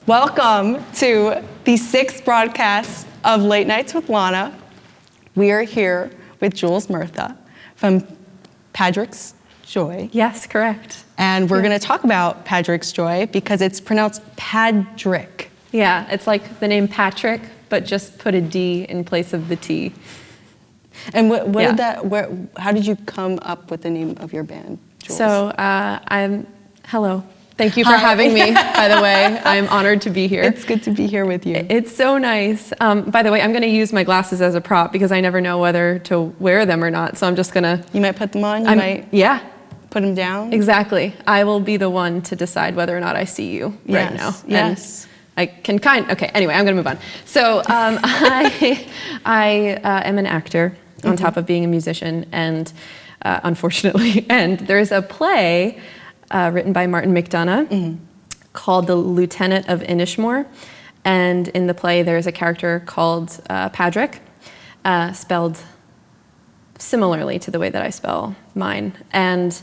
Welcome to the 6th broadcast of Late Nights with Lana. We are here with Jules Murtha from Padraic's Joy. Yes, correct. And we're going to talk about Padraic's Joy because it's pronounced Padraic. Yeah, it's like the name Patrick, but just put a D in place of the T. And how did you come up with the name of your band, Jules? So hello. Thank you for having me, by the way. I'm honored to be here. It's good to be here with you. It's so nice. By the way, I'm going to use my glasses as a prop because I never know whether to wear them or not. So I'm just going to... You might put them on? Yeah. Put them down? Exactly. I will be the one to decide whether or not I see you right now. Yes. And I can okay, anyway, I'm going to move on. So I am an actor on top of being a musician, and unfortunately, and there's a play written by Martin McDonough called The Lieutenant of Inishmore. And in the play, there's a character called Padraic, spelled similarly to the way that I spell mine. And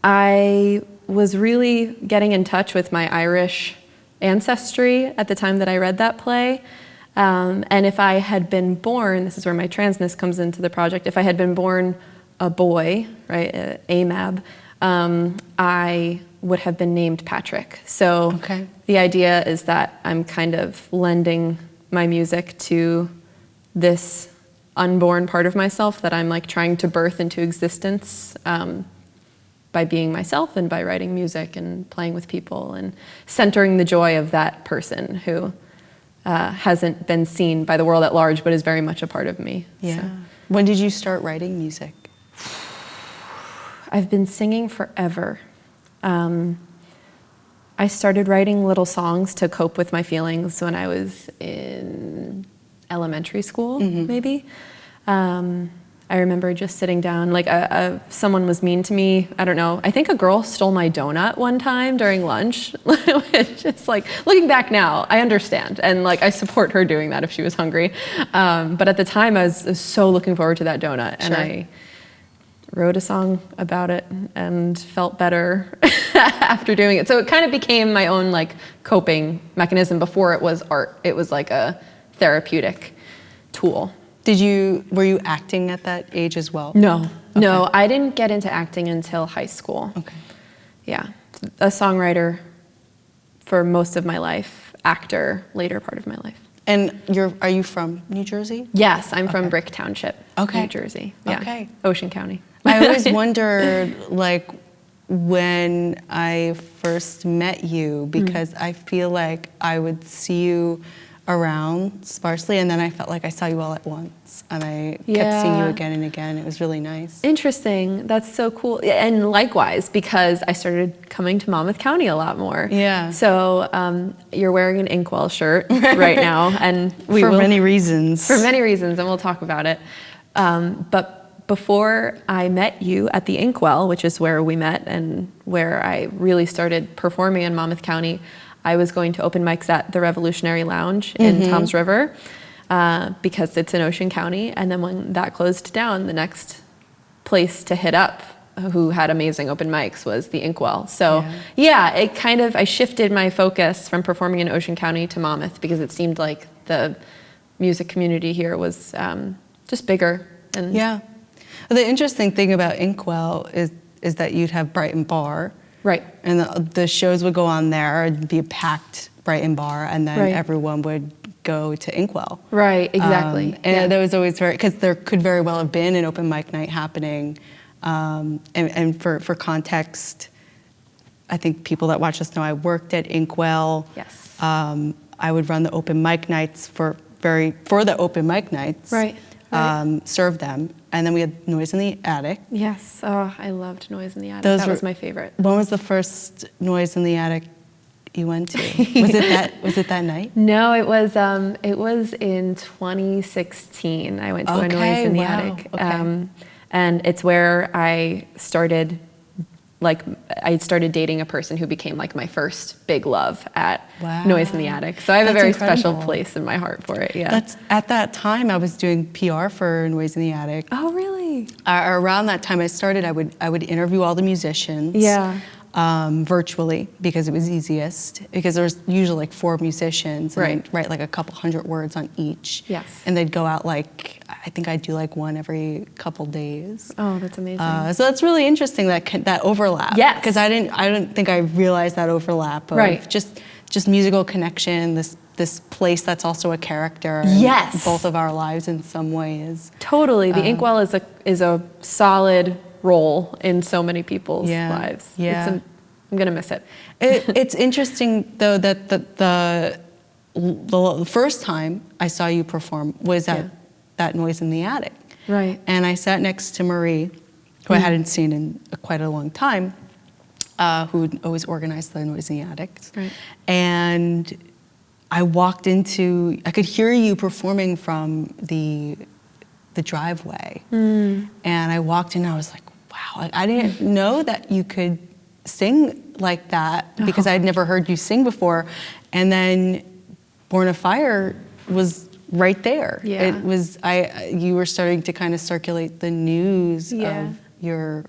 I was really getting in touch with my Irish ancestry at the time that I read that play. And if I had been born, this is where my transness comes into the project, if I had been born a boy, right, AMAB, I would have been named Patrick. So the idea is that I'm kind of lending my music to this unborn part of myself that I'm like trying to birth into existence by being myself and by writing music and playing with people and centering the joy of that person who hasn't been seen by the world at large but is very much a part of me. Yeah. So. When did you start writing music? I've been singing forever. I started writing little songs to cope with my feelings when I was in elementary school, maybe. I remember just sitting down, like someone was mean to me. I don't know. I think a girl stole my donut one time during lunch. Just like, looking back now, I understand. And like, I support her doing that if she was hungry. But at the time, I was so looking forward to that donut. And I wrote a song about it and felt better after doing it. So it kind of became my own like coping mechanism before it was art. It was like a therapeutic tool. Were you acting at that age as well? No, no, I didn't get into acting until high school. Okay. Yeah, a songwriter for most of my life, actor later part of my life. And are you from New Jersey? Yes, I'm from Brick Township, New Jersey. Yeah. Okay. Ocean County. I always wondered, like, when I first met you, because I feel like I would see you around sparsely, and then I felt like I saw you all at once, and I kept seeing you again and again. It was really nice. Interesting. That's so cool. And likewise, because I started coming to Monmouth County a lot more. Yeah. So you're wearing an Inkwell shirt right now, and for many reasons. For many reasons, and we'll talk about it. But before I met you at the Inkwell, which is where we met and where I really started performing in Monmouth County, I was going to open mics at the Revolutionary Lounge in Toms River because it's in Ocean County. And then when that closed down, the next place to hit up who had amazing open mics was the Inkwell. So I shifted my focus from performing in Ocean County to Monmouth because it seemed like the music community here was just bigger. And the interesting thing about Inkwell is that you'd have Brighton Bar. Right. And the shows would go on there, it'd be a packed Brighton Bar, and then everyone would go to Inkwell. Right, exactly. And that was always because there could very well have been an open mic night happening. And for context, I think people that watch us know I worked at Inkwell. Yes. I would run the open mic nights for the open mic nights. Right. Serve them. And then we had Noise in the Attic. Yes. Oh, I loved Noise in the Attic. That was my favorite. When was the first Noise in the Attic you went to? Was it that night? No, it was in 2016. I went to a Noise in the Attic. And it's where I started dating a person who became like my first big love at Noise in the Attic. So I have a very special place in my heart for it. Yeah. At that time I was doing PR for Noise in the Attic. Oh, really? Around that time I started, I would interview all the musicians. Yeah. virtually because it was easiest, because there was usually like 4 musicians and I'd write like a couple hundred words on each. Yes. And they'd go out like, I think I'd do like one every couple days. Oh, that's amazing. So that's really interesting, that overlap. Yes. Because I don't think I realized that overlap of just musical connection, this place that's also a character in both of our lives in some ways. Totally. The Inkwell is a solid role in so many people's lives. Yeah. I'm gonna miss it. It's interesting though that the first time I saw you perform was at that Noise in the Attic. Right. And I sat next to Marie, who I hadn't seen in quite a long time, who always organized the Noise in the Attic. Right. And I could hear you performing from the driveway. And I walked in and I was like, wow, I didn't know that you could sing like that because I'd never heard you sing before. And then Born of Fire was right there. Yeah. It was, you were starting to kind of circulate the news of your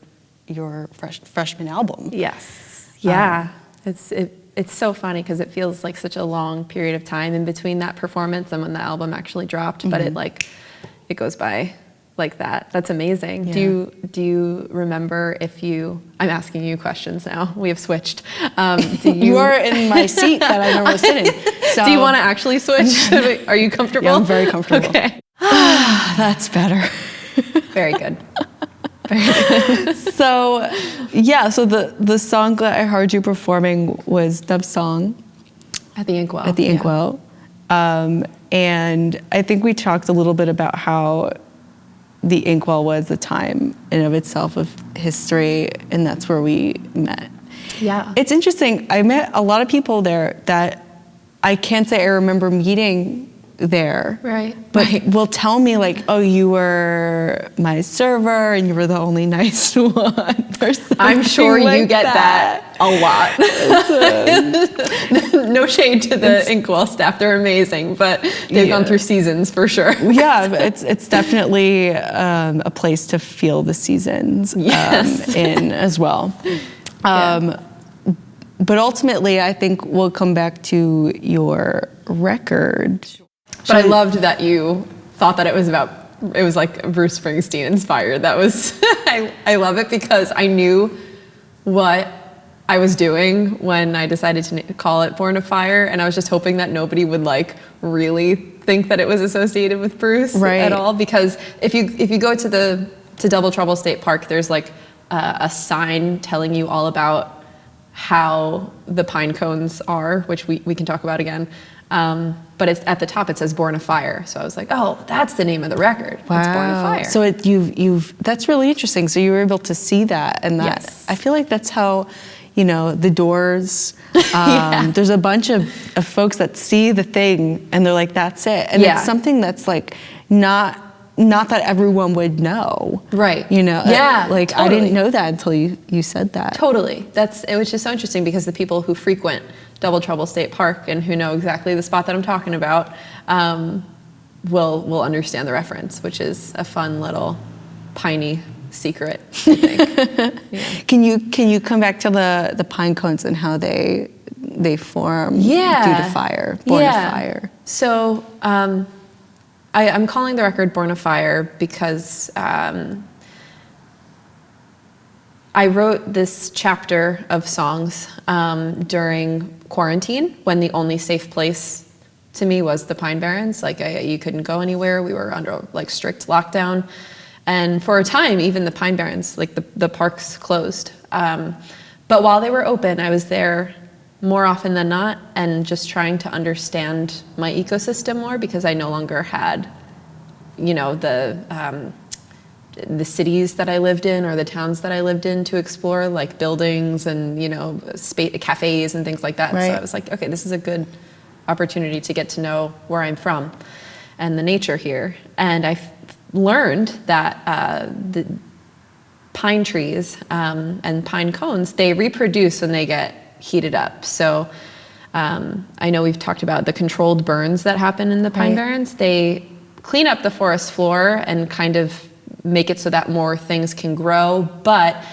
freshman album. Yes. Yeah. It's so funny because it feels like such a long period of time in between that performance and when the album actually dropped, but it goes by like that. That's amazing. Yeah. Do you remember I'm asking you questions now. We have switched. You are in my seat that I normally sit in. So. Do you want to actually switch? Are you comfortable? Yeah, I'm very comfortable. Okay. That's better. Very good. Very good. So the song that I heard you performing was Dove Song. At the Inkwell. At the Inkwell. And I think we talked a little bit about how the Inkwell was a time in of itself of history, and that's where we met. Yeah. It's interesting. I met a lot of people there that I can't say I remember meeting there. Right. But will tell me like, oh, you were my server and you were the only nice one. Or I'm sure like you get that a lot. No shade to the Inkwell staff. They're amazing, but they've gone through seasons for sure. Yeah, it's definitely a place to feel the seasons in as well. But ultimately, I think we'll come back to your record. But I loved that you thought that it was like Bruce Springsteen inspired. That was, I love it because I knew what I was doing when I decided to call it Born of Fire, and I was just hoping that nobody would like really think that it was associated with Bruce at all. Because if you go to Double Trouble State Park, there's like a sign telling you all about how the pine cones are, which we can talk about again. But it's at the top, it says Born of Fire. So I was like, oh, that's the name of the record. Wow. It's Born of Fire. So that's really interesting. So you were able to see that, and that I feel like that's how, the Doors, there's a bunch of folks that see the thing and they're like, that's it. And it's something that's like not that everyone would know. Right. Totally. I didn't know that until you said that. Totally. It was just so interesting because the people who frequent Double Trouble State Park and who know exactly the spot that I'm talking about will understand the reference, which is a fun little piney secret, I think. Can you come back to the pine cones and how they form due to fire, Born of Fire? So I'm calling the record Born of Fire because I wrote this chapter of songs during quarantine when the only safe place to me was the Pine Barrens. You couldn't go anywhere. We were under strict lockdown. And for a time, even the Pine Barrens, the parks closed. But while they were open, I was there more often than not and just trying to understand my ecosystem more because I no longer had, the cities that I lived in or the towns that I lived in to explore, like buildings and, cafes and things like that. Right. So I was like, okay, this is a good opportunity to get to know where I'm from and the nature here. And I learned that the pine trees and pine cones, they reproduce when they get heated up. So I know we've talked about the controlled burns that happen in the Pine Barrens. They clean up the forest floor and kind of make it so that more things can grow, but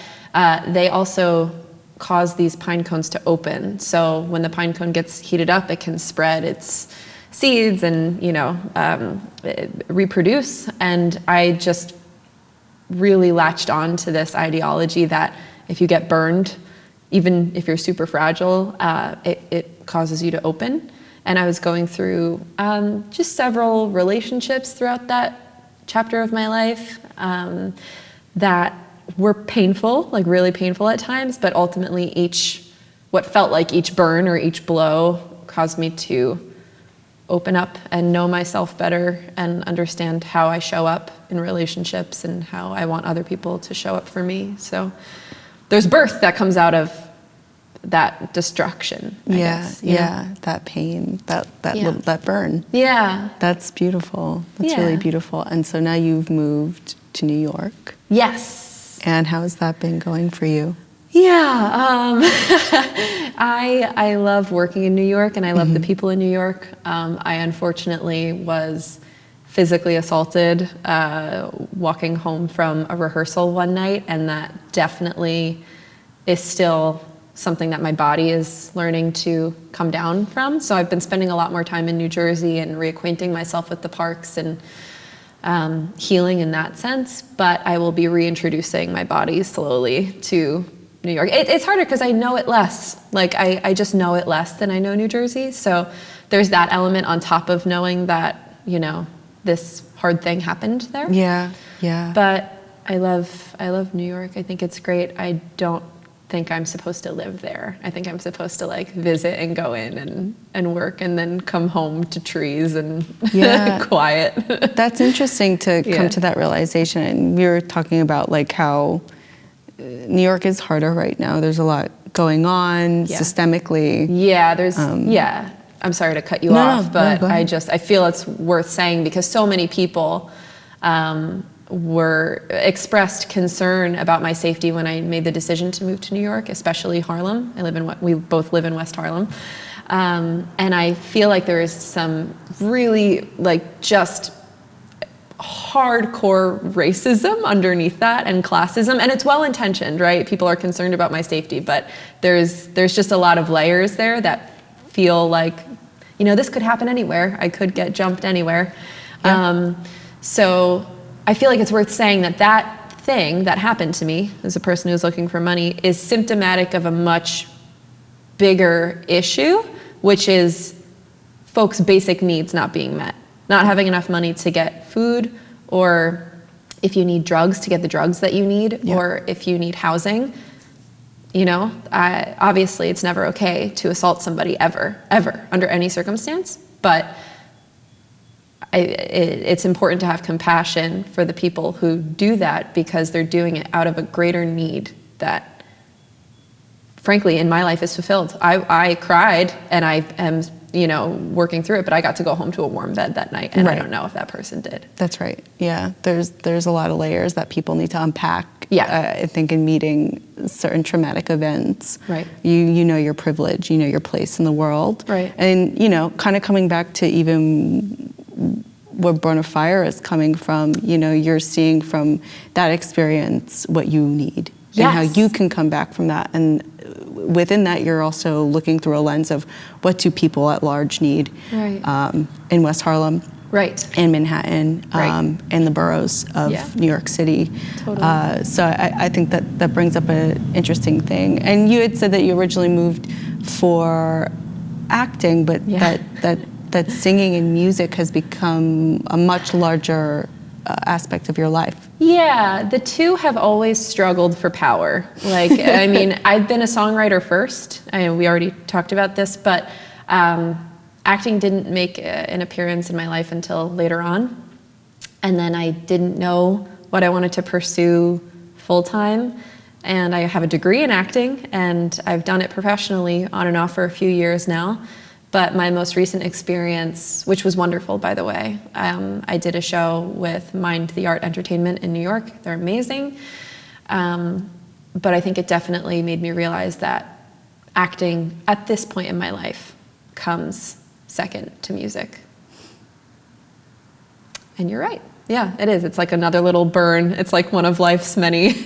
they also cause these pine cones to open. So when the pine cone gets heated up, it can spread its seeds and, reproduce. And I just really latched on to this ideology that if you get burned, even if you're super fragile, it causes you to open. And I was going through just several relationships throughout that chapter of my life that were painful, like really painful at times, but ultimately what felt like each burn or each blow caused me to open up and know myself better and understand how I show up in relationships and how I want other people to show up for me. So there's birth that comes out of that destruction, I guess. That pain, that burn. Yeah. That's beautiful. That's really beautiful. And so now you've moved to New York. Yes. And how has that been going for you? Yeah, I love working in New York, and I love the people in New York. I unfortunately was physically assaulted walking home from a rehearsal one night, and that definitely is still something that my body is learning to come down from. So I've been spending a lot more time in New Jersey and reacquainting myself with the parks and healing in that sense, but I will be reintroducing my body slowly to New York. It's harder because I know it less. Like I just know it less than I know New Jersey. So there's that element on top of knowing that, this hard thing happened there. Yeah. But I love New York. I think it's great. I don't think I'm supposed to live there. I think I'm supposed to visit and go in and work and then come home to trees and quiet. That's interesting to come to that realization. And we were talking about how New York is harder right now. There's a lot going on systemically. Yeah, I'm sorry to cut you off, but I feel it's worth saying because so many people were expressed concern about my safety when I made the decision to move to New York, especially Harlem. We both live in West Harlem. And I feel like there is some really just hardcore racism underneath that and classism, and it's well-intentioned, right? People are concerned about my safety, but there's just a lot of layers there that feel like, this could happen anywhere. I could get jumped anywhere. Yeah. So I feel like it's worth saying that thing that happened to me as a person who's looking for money is symptomatic of a much bigger issue, which is folks' basic needs not being met. Not having enough money to get food, or if you need drugs, to get the drugs that you need, or if you need housing. Obviously it's never okay to assault somebody ever, under any circumstance, but it's important to have compassion for the people who do that because they're doing it out of a greater need that, frankly, in my life is fulfilled. I cried and I am, working through it, but I got to go home to a warm bed that night, and I don't know if that person did. That's right. Yeah, there's a lot of layers that people need to unpack. I think in meeting certain traumatic events. Right. You know your privilege, you know your place in the world. Right. And kind of coming back to even where Born of Fire is coming from, you're seeing from that experience what you need. Yes. And how you can come back from that. And within that, you're also looking through a lens of what do people at large need in West Harlem, in Manhattan, in the boroughs of New York City. Totally. So I think that brings up an interesting thing. And you had said that you originally moved for acting, but that singing and music has become a much larger aspect of your life. Yeah, the two have always struggled for power. I've been a songwriter first. We already talked about this, but acting didn't make an appearance in my life until later on. And then I didn't know what I wanted to pursue full time. And I have a degree in acting, and I've done it professionally on and off for a few years now. But my most recent experience, which was wonderful, by the way, I did a show with Mind the Art Entertainment in New York. They're amazing. But I think it definitely made me realize that acting at this point in my life comes second to music. And you're right. Yeah, it is. It's like another little burn. It's like one of life's many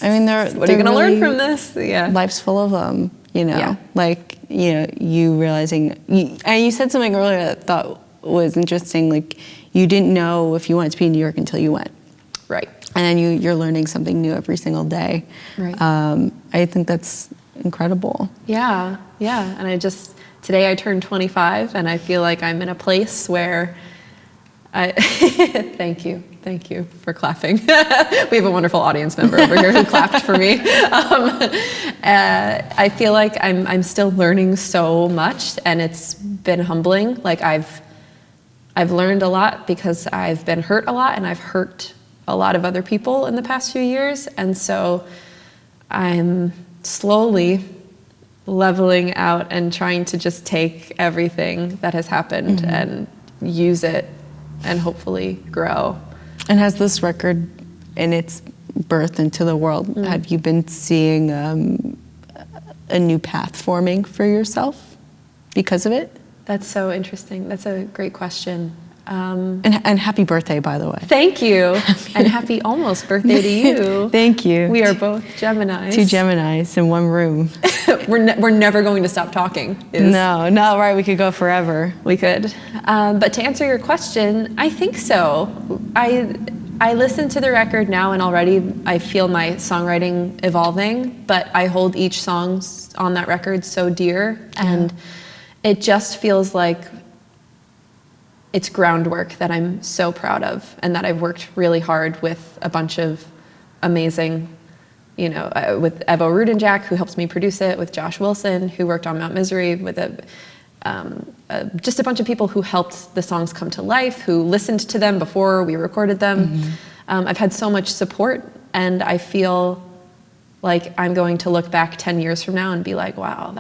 I mean, what are you going to learn from this? Yeah. Life's full of them, Yeah. like, you realizing, and you said something earlier that I thought was interesting, like you didn't know if you wanted to be in New York until you went. Right. And then you're learning something new every single day. Right. I think that's incredible. Yeah. And today I turned 25 and I feel like I'm in a place where thank you for clapping. We have a wonderful audience member over here who clapped for me. I feel like I'm still learning so much, and it's been humbling. Like I've learned a lot because I've been hurt a lot, and I've hurt a lot of other people in the past few years, and so I'm slowly leveling out and trying to just take everything that has happened and use it and hopefully grow. And has this record in its birth into the world, have you been seeing a new path forming for yourself because of it? That's so interesting. That's a great question. And happy birthday, by the way. Thank you. And happy almost birthday to you. Thank you. We are both Geminis. 2 Geminis in one room. We're never going to stop talking. No, right. We could go forever. We could. But to answer your question, I think so. I listen to the record now, and already I feel my songwriting evolving, but I hold each song on that record so dear, and it just feels like it's groundwork that I'm so proud of, and that I've worked really hard with a bunch of amazing, with Evo Rudenjack, who helps me produce it, with Josh Wilson, who worked on Mount Misery, with just a bunch of people who helped the songs come to life, who listened to them before we recorded them. I've had so much support, and I feel like I'm going to look back 10 years from now and be like, wow,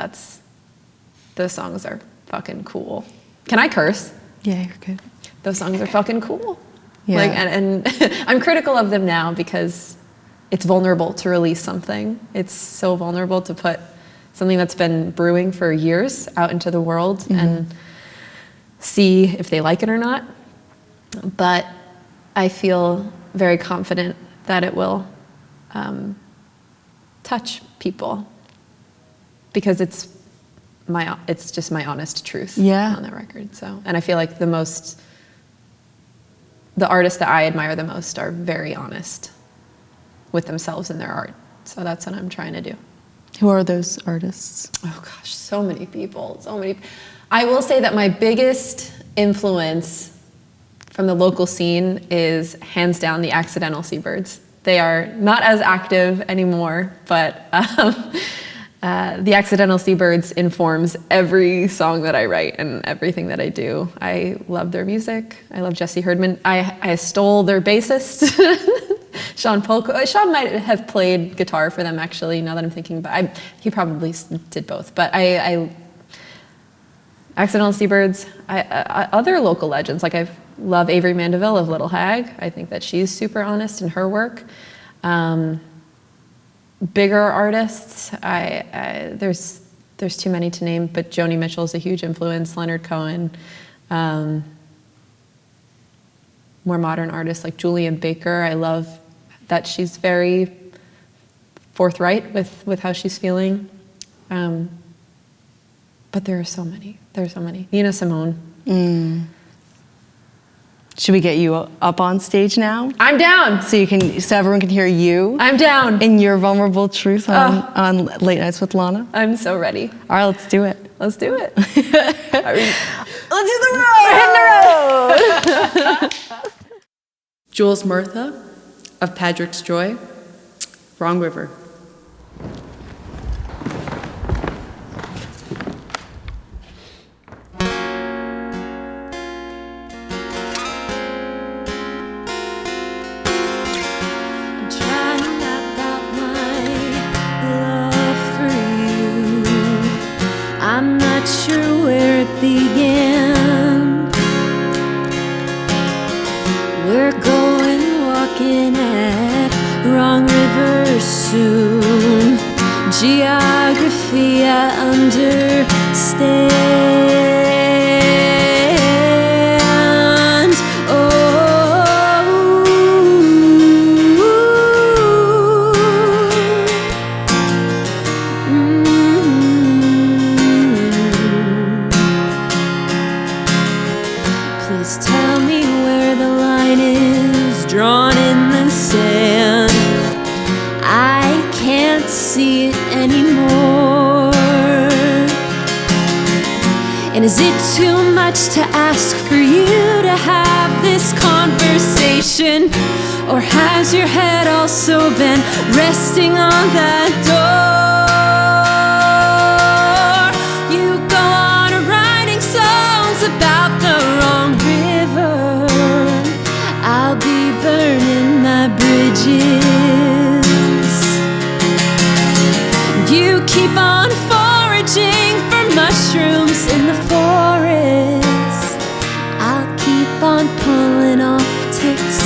those songs are fucking cool. Can I curse? Yeah, you're good. Those songs are fucking cool. Yeah. And I'm critical of them now because it's vulnerable to release something. It's so vulnerable to put something that's been brewing for years out into the world and see if they like it or not. But I feel very confident that it will touch people because it's just my honest truth on that record. So, and I feel like the artists that I admire the most are very honest with themselves and their art. So that's what I'm trying to do. Who are those artists? Oh gosh, so many people, so many. I will say that my biggest influence from the local scene is hands down the Accidental Seabirds. They are not as active anymore, but the Accidental Seabirds informs every song that I write and everything that I do. I love their music. I love Jesse Herdman. I stole their bassist, Sean Polko. Sean might have played guitar for them, actually, now that I'm thinking, but he probably did both. But Accidental Seabirds, other local legends, like I love Avery Mandeville of Little Hag. I think that she's super honest in her work. Bigger artists, there's too many to name, but Joni Mitchell's a huge influence, Leonard Cohen. More modern artists like Julian Baker, I love that she's very forthright with how she's feeling. But there are so many. Nina Simone. Should we get you up on stage now? I'm down. So everyone can hear you. I'm down. In your vulnerable truth on Late Nights with Lana. I'm so ready. All right, let's do it. Let's do it. Let's do the road. We're hitting the road. Jules Murtha of Padraic's Joy, Wrong River. I'm not sure where it began. We're going walking at Wrong River soon. Geography I understand. Oh, station? Or has your head also been resting on that door? You go on writing songs about the wrong river. I'll be burning my bridges. You keep on foraging for mushrooms in the forest. I'll keep on pulling off ticks.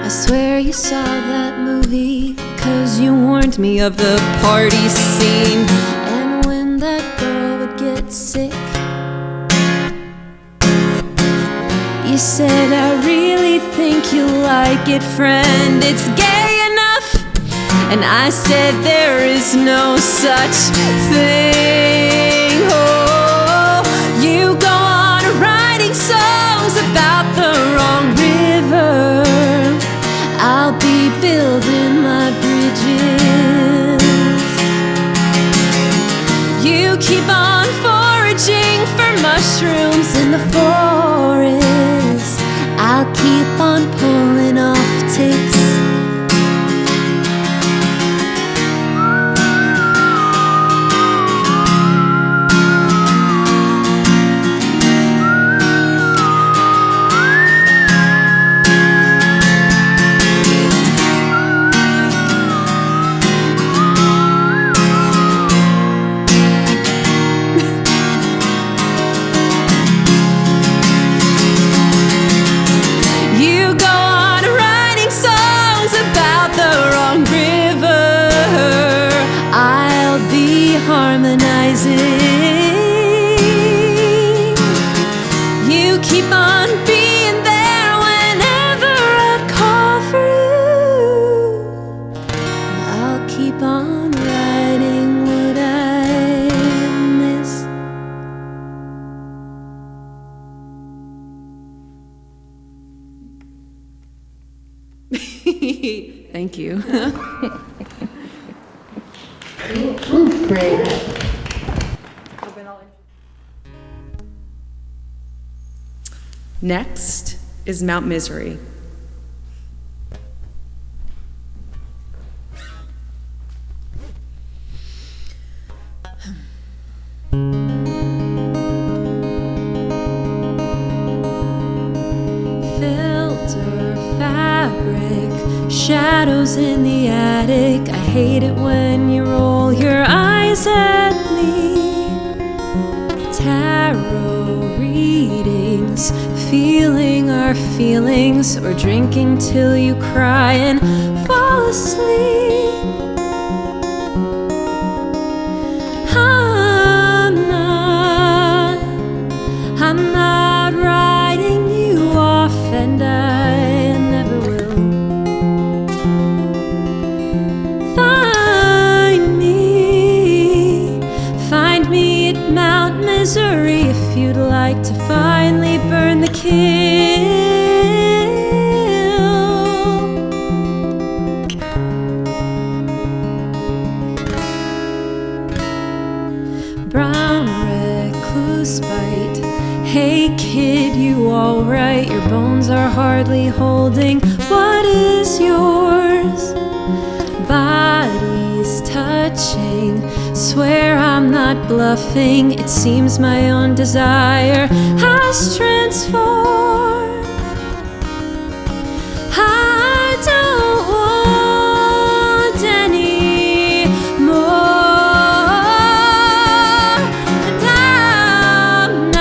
I swear you saw that movie, 'cause you warned me of the party scene. And when that girl would get sick, you said, I really think you like it, friend. It's gay enough. And I said, there is no such thing. Oh, you go on writing songs about the wrong river. I'll be building my bridges. You keep on foraging for mushrooms in the forest. I'll keep on pulling off ticks. You keep on being there whenever I call for you. I'll keep on writing what I miss. Thank you. Great. Next is Mount Misery. Filter fabric, shadows in the attic. I hate it when you roll your eyes at me. Tarot readings, feeling our feelings, or drinking till you cry and fall asleep. I'm not writing you off, and I never will. Find me at Mount Misery if you'd like to finally burn the kill. Brown recluse bite. Hey kid, you alright? Your bones are hardly holding what is yours. Bodies touching, swear I'm not bluffing. It seems my own desire has transformed. I don't want any more. And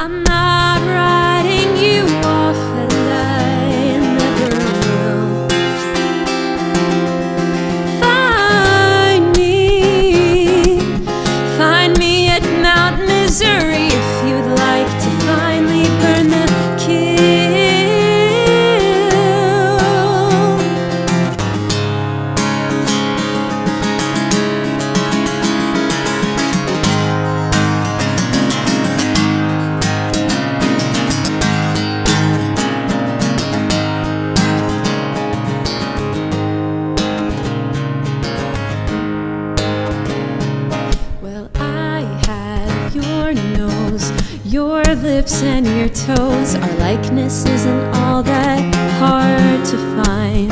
I'm not writing you off, and I never will. Find me at Mount Misery if you'd like to hips and your toes. Our likeness isn't all that hard to find.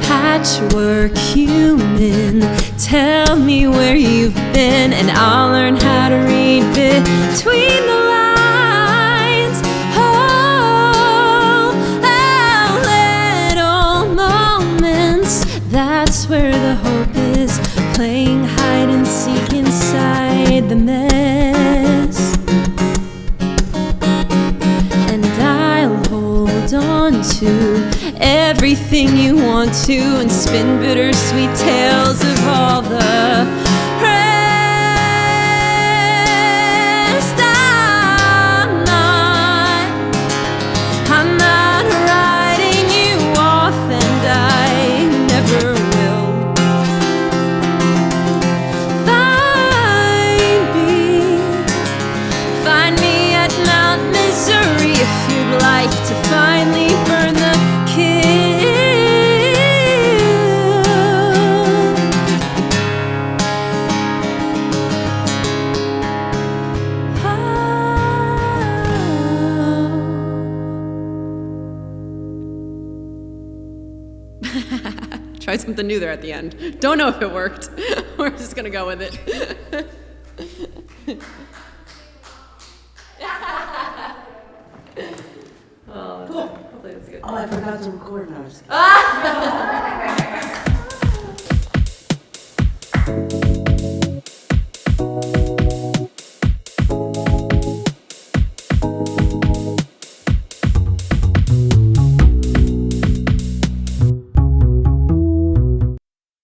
Patchwork human, tell me where you've been, and I'll learn how to read between the lines. Oh, our little moments, that's where the hope is, playing hide and seek inside the mess. And I'll hold on to everything you want to and spin bittersweet tales of all the rest. I'm not writing you off, and I never will. Find me at Mount Misery if you'd like to finally burn the Try something new there at the end. Don't know if it worked. We're just gonna go with it. Hopefully that's good. Oh, I forgot to record now.